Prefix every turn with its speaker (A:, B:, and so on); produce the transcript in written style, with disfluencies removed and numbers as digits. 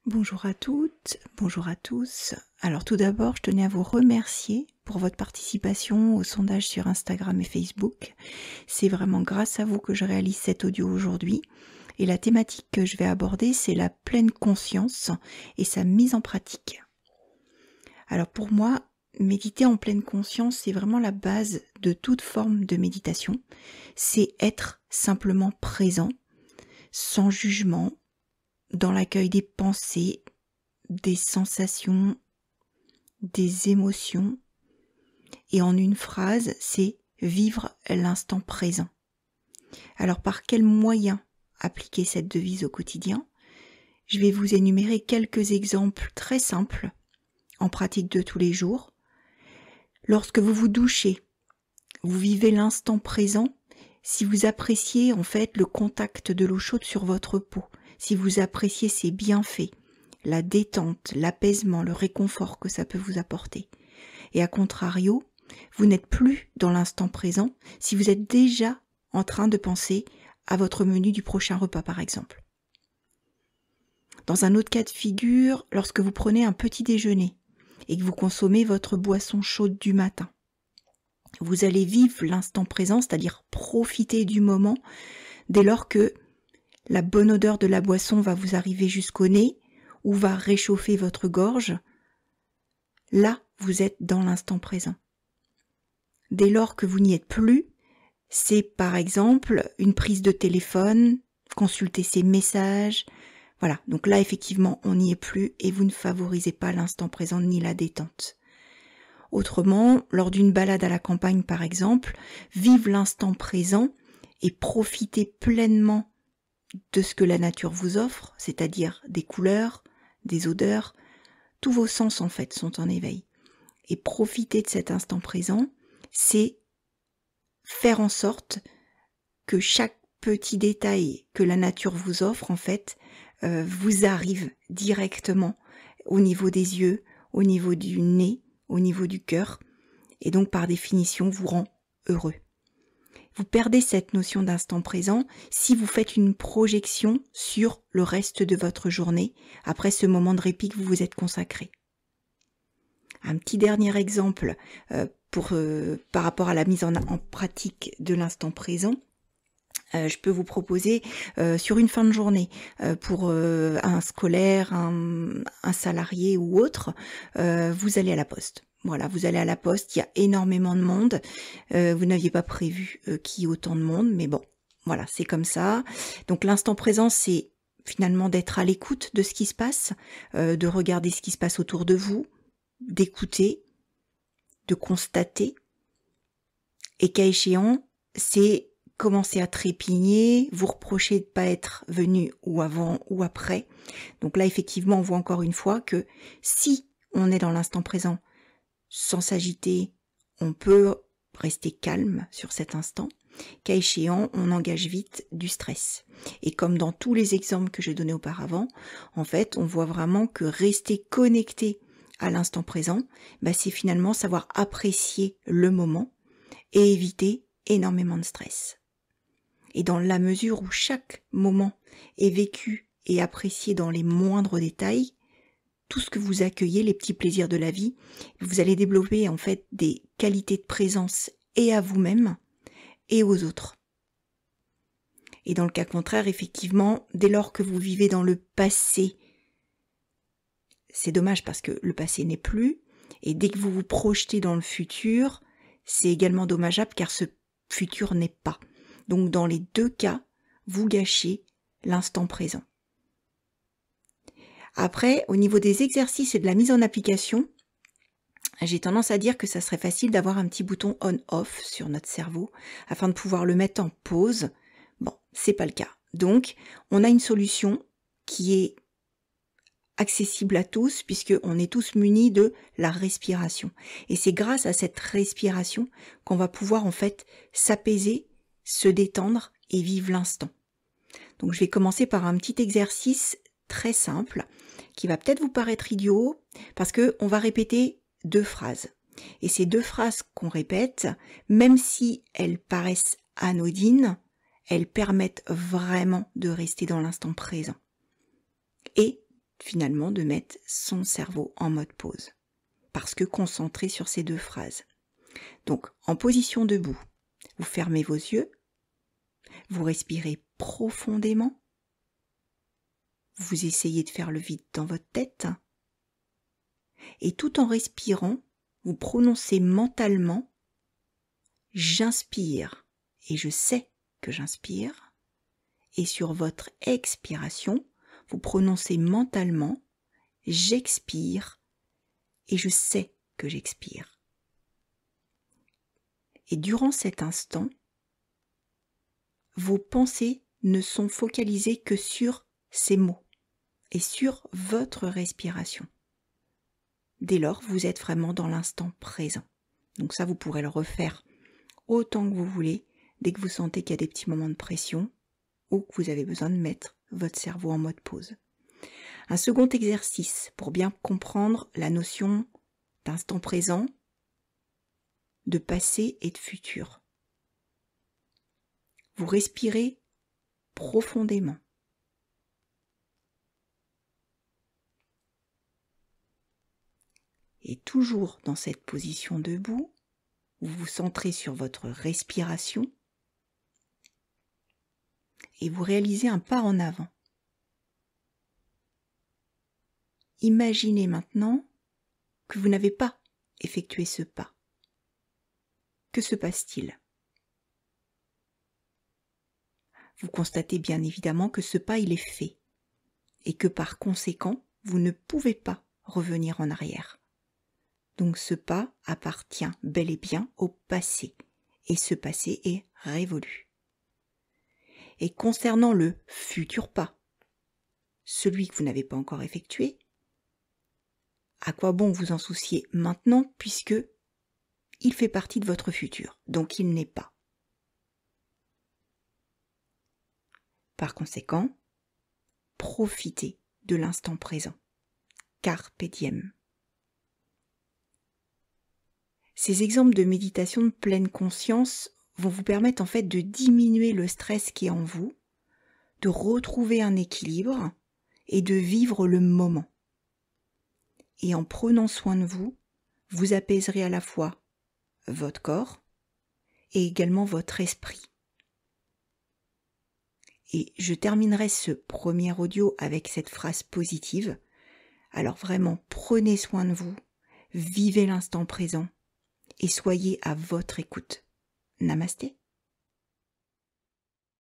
A: Bonjour à toutes, bonjour à tous. Alors tout d'abord, je tenais à vous remercier pour votre participation au sondage sur Instagram et Facebook. C'est vraiment grâce à vous que je réalise cet audio aujourd'hui. Et la thématique que je vais aborder, c'est la pleine conscience et sa mise en pratique. Alors pour moi, méditer en pleine conscience, c'est vraiment la base de toute forme de méditation. C'est être simplement présent, sans jugement, dans l'accueil des pensées, des sensations, des émotions. Et en une phrase, c'est vivre l'instant présent. Alors par quels moyens appliquer cette devise au quotidien? Je vais vous énumérer quelques exemples très simples en pratique de tous les jours. Lorsque vous vous douchez, vous vivez l'instant présent. Si vous appréciez en fait le contact de l'eau chaude sur votre peau, si vous appréciez ses bienfaits, la détente, l'apaisement, le réconfort que ça peut vous apporter. Et à contrario, vous n'êtes plus dans l'instant présent si vous êtes déjà en train de penser à votre menu du prochain repas par exemple. Dans un autre cas de figure, lorsque vous prenez un petit déjeuner et que vous consommez votre boisson chaude du matin, vous allez vivre l'instant présent, c'est-à-dire profiter du moment dès lors que la bonne odeur de la boisson va vous arriver jusqu'au nez ou va réchauffer votre gorge. Là, vous êtes dans l'instant présent. Dès lors que vous n'y êtes plus, c'est par exemple une prise de téléphone, consulter ses messages. Voilà, donc là effectivement on n'y est plus et vous ne favorisez pas l'instant présent ni la détente. Autrement, lors d'une balade à la campagne par exemple, vivre l'instant présent et profiter pleinement de ce que la nature vous offre, c'est-à-dire des couleurs, des odeurs, tous vos sens en fait sont en éveil. Et profiter de cet instant présent, c'est faire en sorte que chaque petit détail que la nature vous offre en fait vous arrive directement au niveau des yeux, au niveau du nez, au niveau du cœur, et donc par définition vous rend heureux. Vous perdez cette notion d'instant présent si vous faites une projection sur le reste de votre journée après ce moment de répit que vous vous êtes consacré. Un petit dernier exemple par rapport à la mise en pratique de l'instant présent. Je peux vous proposer sur une fin de journée pour un scolaire, un salarié ou autre, vous allez à la poste. Voilà, vous allez à la poste, il y a énormément de monde. Vous n'aviez pas prévu qu'il y ait autant de monde, mais bon, voilà, c'est comme ça. Donc l'instant présent, c'est finalement d'être à l'écoute de ce qui se passe, de regarder ce qui se passe autour de vous, d'écouter, de constater. Et cas échéant, c'est commencer à trépigner, vous reprocher de ne pas être venu ou avant ou après. Donc là, effectivement, on voit encore une fois que si on est dans l'instant présent, sans s'agiter, on peut rester calme sur cet instant. Cas échéant, on engage vite du stress. Et comme dans tous les exemples que j'ai donnés auparavant, en fait, on voit vraiment que rester connecté à l'instant présent, c'est finalement savoir apprécier le moment et éviter énormément de stress. Et dans la mesure où chaque moment est vécu et apprécié dans les moindres détails, tout ce que vous accueillez, les petits plaisirs de la vie, vous allez développer en fait des qualités de présence et à vous-même et aux autres. Et dans le cas contraire, effectivement, dès lors que vous vivez dans le passé, c'est dommage parce que le passé n'est plus, et dès que vous vous projetez dans le futur, c'est également dommageable car ce futur n'est pas. Donc dans les deux cas, vous gâchez l'instant présent. Après, au niveau des exercices et de la mise en application, j'ai tendance à dire que ça serait facile d'avoir un petit bouton on-off sur notre cerveau afin de pouvoir le mettre en pause. Bon, c'est pas le cas. Donc, on a une solution qui est accessible à tous puisqu'on est tous munis de la respiration. Et c'est grâce à cette respiration qu'on va pouvoir en fait s'apaiser, se détendre et vivre l'instant. Donc je vais commencer par un petit exercice très simple qui va peut-être vous paraître idiot parce que on va répéter 2 phrases. Et ces 2 phrases qu'on répète, même si elles paraissent anodines, elles permettent vraiment de rester dans l'instant présent. Et finalement de mettre son cerveau en mode pause. Parce que concentré sur ces 2 phrases. Donc, en position debout, vous fermez vos yeux, vous respirez profondément, vous essayez de faire le vide dans votre tête, et tout en respirant, vous prononcez mentalement « j'inspire » et je sais que j'inspire, et sur votre expiration, vous prononcez mentalement « j'expire » et je sais que j'expire. Et durant cet instant, vos pensées ne sont focalisées que sur ces mots et sur votre respiration. Dès lors, vous êtes vraiment dans l'instant présent. Donc ça, vous pourrez le refaire autant que vous voulez, dès que vous sentez qu'il y a des petits moments de pression ou que vous avez besoin de mettre votre cerveau en mode pause. Un second exercice pour bien comprendre la notion d'instant présent, de passé et de futur. Vous respirez profondément. Et toujours dans cette position debout, vous vous centrez sur votre respiration et vous réalisez un pas en avant. Imaginez maintenant que vous n'avez pas effectué ce pas. Que se passe-t-il ? Vous constatez bien évidemment que ce pas il est fait et que par conséquent, vous ne pouvez pas revenir en arrière. Donc ce pas appartient bel et bien au passé et ce passé est révolu. Et concernant le futur pas, celui que vous n'avez pas encore effectué, à quoi bon vous en soucier maintenant puisque il fait partie de votre futur, donc il n'est pas. Par conséquent, profitez de l'instant présent. Carpe diem. Ces exemples de méditation de pleine conscience vont vous permettre en fait de diminuer le stress qui est en vous, de retrouver un équilibre et de vivre le moment. Et en prenant soin de vous, vous apaiserez à la fois votre corps et également votre esprit. Et je terminerai ce premier audio avec cette phrase positive. Alors vraiment, prenez soin de vous, vivez l'instant présent et soyez à votre écoute. Namasté.